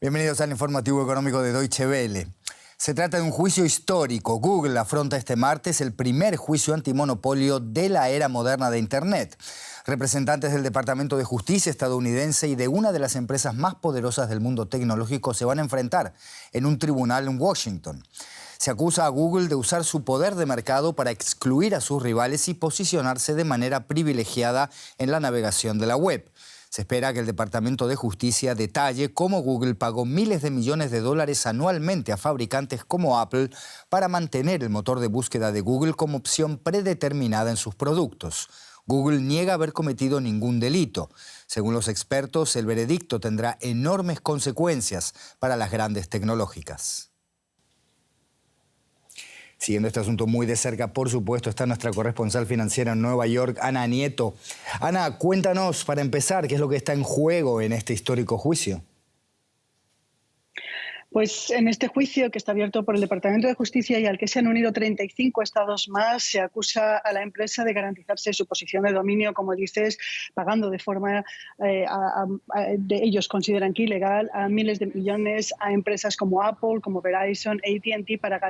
Bienvenidos al informativo económico de Deutsche Welle. Se trata de un juicio histórico. Google afronta este martes el primer juicio antimonopolio de la era moderna de Internet. Representantes del Departamento de Justicia estadounidense y de una de las empresas más poderosas del mundo tecnológico se van a enfrentar en un tribunal en Washington. Se acusa a Google de usar su poder de mercado para excluir a sus rivales y posicionarse de manera privilegiada en la navegación de la web. Se espera que el Departamento de Justicia detalle cómo Google pagó miles de millones de dólares anualmente a fabricantes como Apple para mantener el motor de búsqueda de Google como opción predeterminada en sus productos. Google niega haber cometido ningún delito. Según los expertos, el veredicto tendrá enormes consecuencias para las grandes tecnológicas. Siguiendo este asunto muy de cerca, por supuesto, está nuestra corresponsal financiera en Nueva York, Ana Nieto. Ana, cuéntanos, para empezar, qué es lo que está en juego en este histórico juicio. Pues en este juicio, que está abierto por el Departamento de Justicia y al que se han unido 35 estados más, se acusa a la empresa de garantizarse su posición de dominio, como dices, pagando de forma ellos consideran que ilegal a miles de millones a empresas como Apple, como Verizon, AT&T para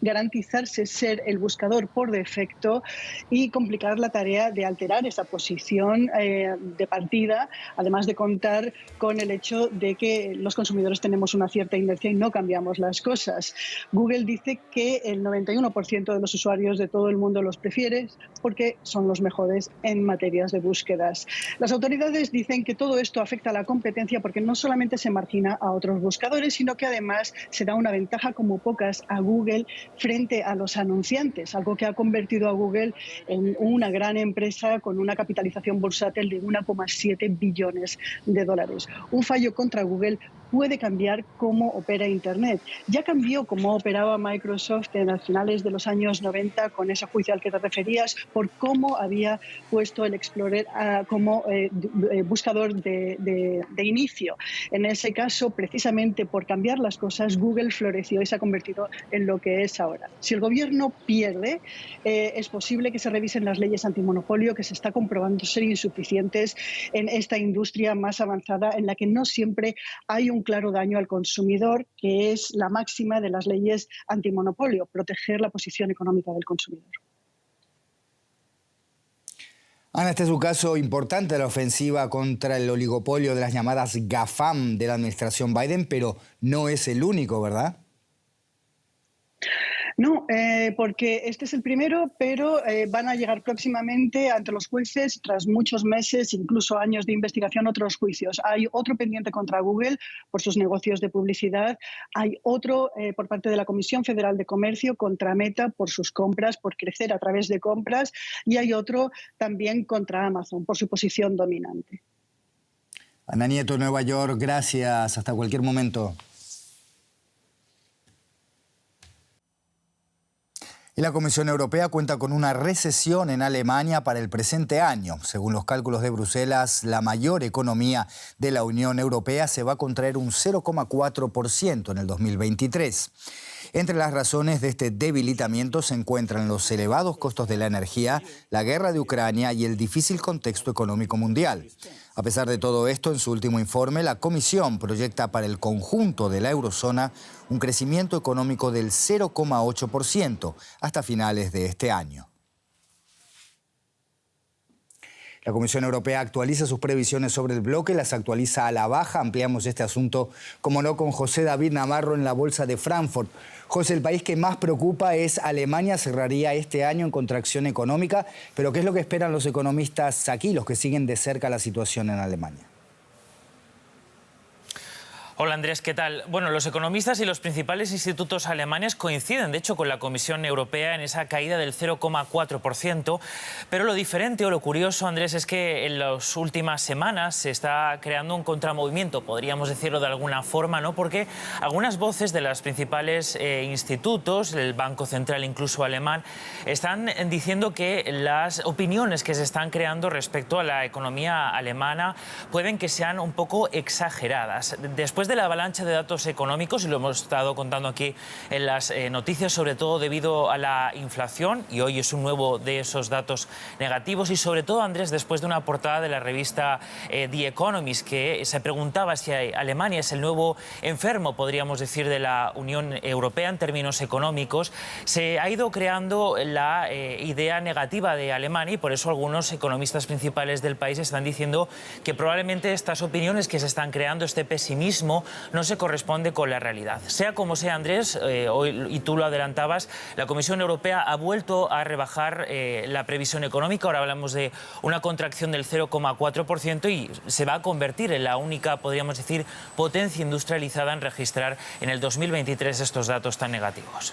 garantizarse ser el buscador por defecto y complicar la tarea de alterar esa posición de partida, además de contar con el hecho de que los consumidores tenemos una cierta inercia y no cambiamos las cosas. Google dice que el 91% de los usuarios de todo el mundo los prefiere porque son los mejores en materias de búsquedas. Las autoridades dicen que todo esto afecta a la competencia porque no solamente se margina a otros buscadores, sino que además se da una ventaja como pocas a Google frente a los anunciantes, algo que ha convertido a Google en una gran empresa con una capitalización bursátil de 1,7 billones de dólares. Un fallo contra Google puede cambiar cómo opera Internet. Ya cambió cómo operaba Microsoft en las finales de los años 90 con ese juicio al que te referías por cómo había puesto el Explorer como buscador de inicio. En ese caso, precisamente por cambiar las cosas, Google floreció y se ha convertido en lo que es ahora. Si el gobierno pierde, es posible que se revisen las leyes antimonopolio que se está comprobando ser insuficientes en esta industria más avanzada en la que no siempre hay un claro daño al consumidor, que es la máxima de las leyes antimonopolio, proteger la posición económica del consumidor. Ana, este es un caso importante de la ofensiva contra el oligopolio de las llamadas GAFAM de la administración Biden, pero no es el único, ¿verdad? No, porque este es el primero, pero van a llegar próximamente ante los jueces, tras muchos meses, incluso años de investigación, otros juicios. Hay otro pendiente contra Google por sus negocios de publicidad, hay otro por parte de la Comisión Federal de Comercio contra Meta por sus compras, por crecer a través de compras, y hay otro también contra Amazon por su posición dominante. Ana Nieto, Nueva York, gracias. Hasta cualquier momento. Y la Comisión Europea cuenta con una recesión en Alemania para el presente año. Según los cálculos de Bruselas, la mayor economía de la Unión Europea se va a contraer un 0,4% en el 2023. Entre las razones de este debilitamiento se encuentran los elevados costos de la energía, la guerra de Ucrania y el difícil contexto económico mundial. A pesar de todo esto, en su último informe, la Comisión proyecta para el conjunto de la eurozona un crecimiento económico del 0,8% hasta finales de este año. La Comisión Europea actualiza sus previsiones sobre el bloque, las actualiza a la baja. Ampliamos este asunto, como no, con José David Navarro en la Bolsa de Frankfurt. José, el país que más preocupa es Alemania, cerraría este año en contracción económica, pero ¿qué es lo que esperan los economistas aquí, los que siguen de cerca la situación en Alemania? Hola Andrés, ¿qué tal? Bueno, los economistas y los principales institutos alemanes coinciden, de hecho, con la Comisión Europea en esa caída del 0,4%, pero lo diferente o lo curioso, Andrés, es que en las últimas semanas se está creando un contramovimiento, podríamos decirlo de alguna forma, ¿no? Porque algunas voces de los principales institutos, el Banco Central incluso alemán, están diciendo que las opiniones que se están creando respecto a la economía alemana pueden que sean un poco exageradas. Después después de la avalancha de datos económicos, y lo hemos estado contando aquí en las noticias, sobre todo debido a la inflación, y hoy es un nuevo de esos datos negativos, y sobre todo, Andrés, después de una portada de la revista The Economist, que se preguntaba si Alemania es el nuevo enfermo, podríamos decir, de la Unión Europea en términos económicos, se ha ido creando la idea negativa de Alemania, y por eso algunos economistas principales del país están diciendo que probablemente estas opiniones que se están creando, este pesimismo, no se corresponde con la realidad. Sea como sea, Andrés, hoy, y tú lo adelantabas, la Comisión Europea ha vuelto a rebajar la previsión económica. Ahora hablamos de una contracción del 0,4% y se va a convertir en la única, podríamos decir, potencia industrializada en registrar en el 2023 estos datos tan negativos.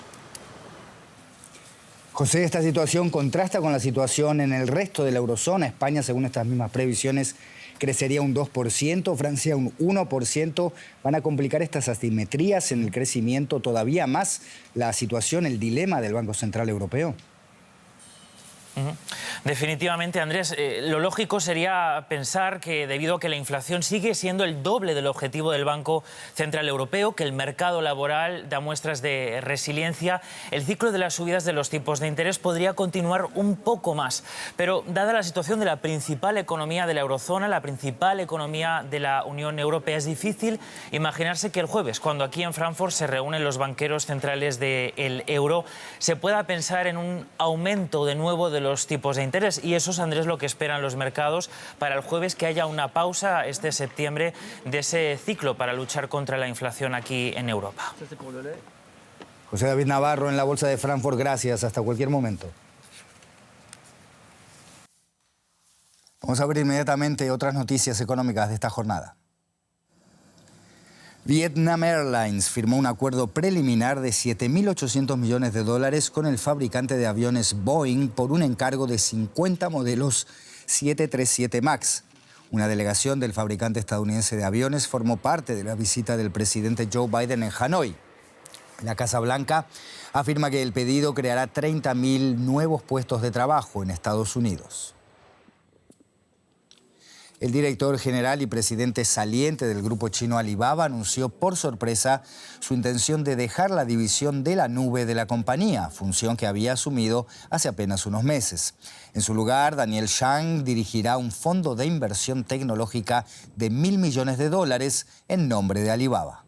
José, esta situación contrasta con la situación en el resto de la eurozona. España, según estas mismas previsiones, crecería un 2%, Francia un 1%. ¿Van a complicar estas asimetrías en el crecimiento todavía más la situación, el dilema del Banco Central Europeo? Definitivamente, Andrés, lo lógico sería pensar que debido a que la inflación sigue siendo el doble del objetivo del Banco Central Europeo, que el mercado laboral da muestras de resiliencia, el ciclo de las subidas de los tipos de interés podría continuar un poco más. Pero dada la situación de la principal economía de la eurozona, la principal economía de la Unión Europea, es difícil imaginarse que el jueves, cuando aquí en Frankfurt se reúnen los banqueros centrales del euro, se pueda pensar en un aumento de nuevo de los tipos de interés. Y eso es, Andrés, lo que esperan los mercados para el jueves, que haya una pausa este septiembre de ese ciclo para luchar contra la inflación aquí en Europa. José David Navarro en la Bolsa de Frankfurt, gracias. Hasta cualquier momento. Vamos a ver inmediatamente otras noticias económicas de esta jornada. Vietnam Airlines firmó un acuerdo preliminar de $7.800 millones con el fabricante de aviones Boeing por un encargo de 50 modelos 737 MAX. Una delegación del fabricante estadounidense de aviones formó parte de la visita del presidente Joe Biden en Hanoi. La Casa Blanca afirma que el pedido creará 30.000 nuevos puestos de trabajo en Estados Unidos. El director general y presidente saliente del grupo chino Alibaba anunció por sorpresa su intención de dejar la división de la nube de la compañía, función que había asumido hace apenas unos meses. En su lugar, Daniel Zhang dirigirá un fondo de inversión tecnológica de $1.000 millones en nombre de Alibaba.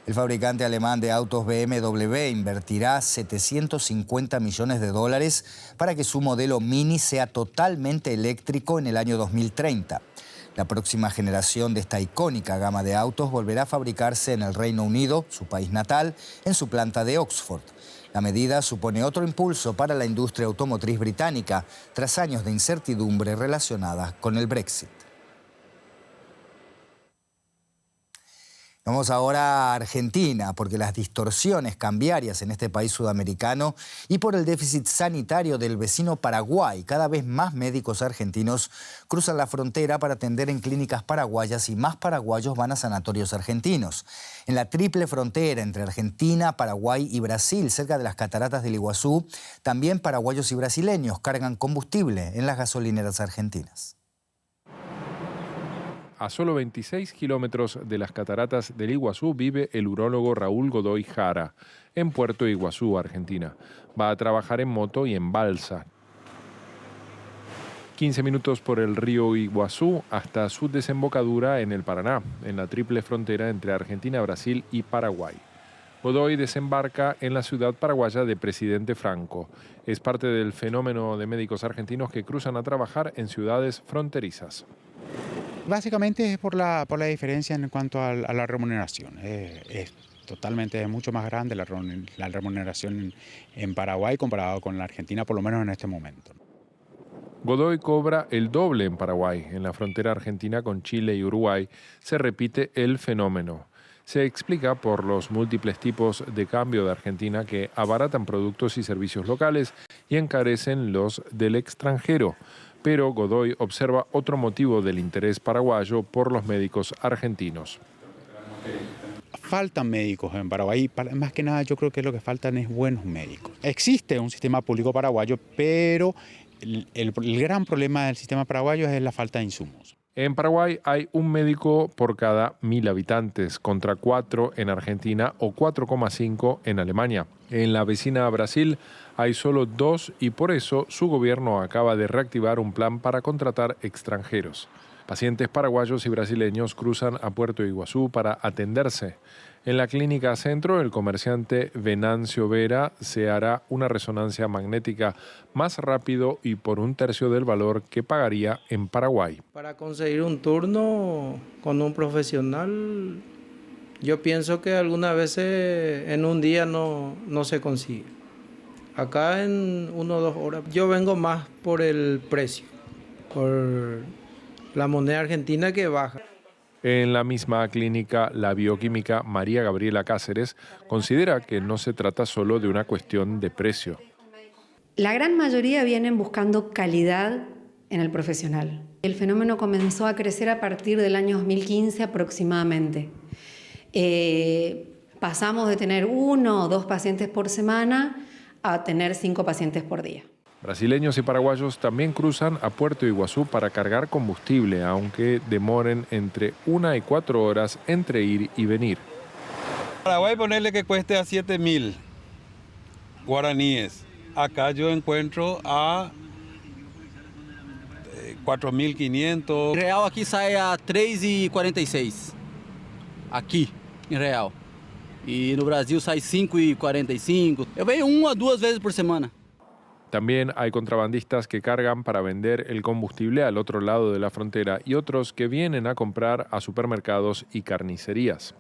El fabricante alemán de autos BMW invertirá $750 millones para que su modelo Mini sea totalmente eléctrico en el año 2030. La próxima generación de esta icónica gama de autos volverá a fabricarse en el Reino Unido, su país natal, en su planta de Oxford. La medida supone otro impulso para la industria automotriz británica, tras años de incertidumbre relacionada con el Brexit. Vamos ahora a Argentina, porque las distorsiones cambiarias en este país sudamericano y por el déficit sanitario del vecino Paraguay, cada vez más médicos argentinos cruzan la frontera para atender en clínicas paraguayas y más paraguayos van a sanatorios argentinos. En la triple frontera entre Argentina, Paraguay y Brasil, cerca de las cataratas del Iguazú, también paraguayos y brasileños cargan combustible en las gasolineras argentinas. A solo 26 kilómetros de las cataratas del Iguazú vive el urólogo Raúl Godoy Jara, en Puerto Iguazú, Argentina. Va a trabajar en moto y en balsa. 15 minutos por el río Iguazú hasta su desembocadura en el Paraná, en la triple frontera entre Argentina, Brasil y Paraguay. Godoy desembarca en la ciudad paraguaya de Presidente Franco. Es parte del fenómeno de médicos argentinos que cruzan a trabajar en ciudades fronterizas. Básicamente es por la diferencia en cuanto a la remuneración. Es mucho más grande la remuneración en Paraguay comparado con la Argentina, por lo menos en este momento. Godoy cobra el doble en Paraguay. En la frontera argentina con Chile y Uruguay se repite el fenómeno. Se explica por los múltiples tipos de cambio de Argentina que abaratan productos y servicios locales y encarecen los del extranjero. Pero Godoy observa otro motivo del interés paraguayo por los médicos argentinos. Faltan médicos en Paraguay, más que nada yo creo que lo que faltan es buenos médicos. Existe un sistema público paraguayo, pero el gran problema del sistema paraguayo es la falta de insumos. En Paraguay hay un médico por cada 1.000 habitantes, contra 4 en Argentina o 4,5 en Alemania. En la vecina Brasil hay solo 2 y por eso su gobierno acaba de reactivar un plan para contratar extranjeros. Pacientes paraguayos y brasileños cruzan a Puerto Iguazú para atenderse. En la clínica Centro, el comerciante Venancio Vera se hará una resonancia magnética más rápido y por 1/3 del valor que pagaría en Paraguay. Para conseguir un turno con un profesional, yo pienso que algunas veces en un día no se consigue. Acá en 1 o 2 horas. Yo vengo más por el precio, por la moneda argentina que baja. En la misma clínica, la bioquímica María Gabriela Cáceres considera que no se trata solo de una cuestión de precio. La gran mayoría vienen buscando calidad en el profesional. El fenómeno comenzó a crecer a partir del año 2015 aproximadamente. Pasamos de tener 1 o 2 pacientes por semana a tener 5 pacientes por día. Brasileños y paraguayos también cruzan a Puerto Iguazú para cargar combustible, aunque demoren entre 1 y 4 horas entre ir y venir. Paraguay ponerle que cueste a 7.000 guaraníes. Acá yo encuentro a 4.500. Real aqui sai a 3,46. Aqui, em real. E no Brasil sai 5,45. Eu venho 1 a 2 veces por semana. También hay contrabandistas que cargan para vender el combustible al otro lado de la frontera y otros que vienen a comprar a supermercados y carnicerías.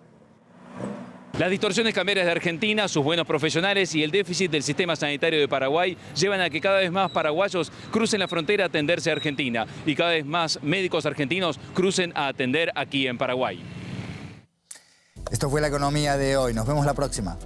Las distorsiones cambiarias de Argentina, sus buenos profesionales y el déficit del sistema sanitario de Paraguay llevan a que cada vez más paraguayos crucen la frontera a atenderse a Argentina y cada vez más médicos argentinos crucen a atender aquí en Paraguay. Esto fue La Economía de hoy. Nos vemos la próxima.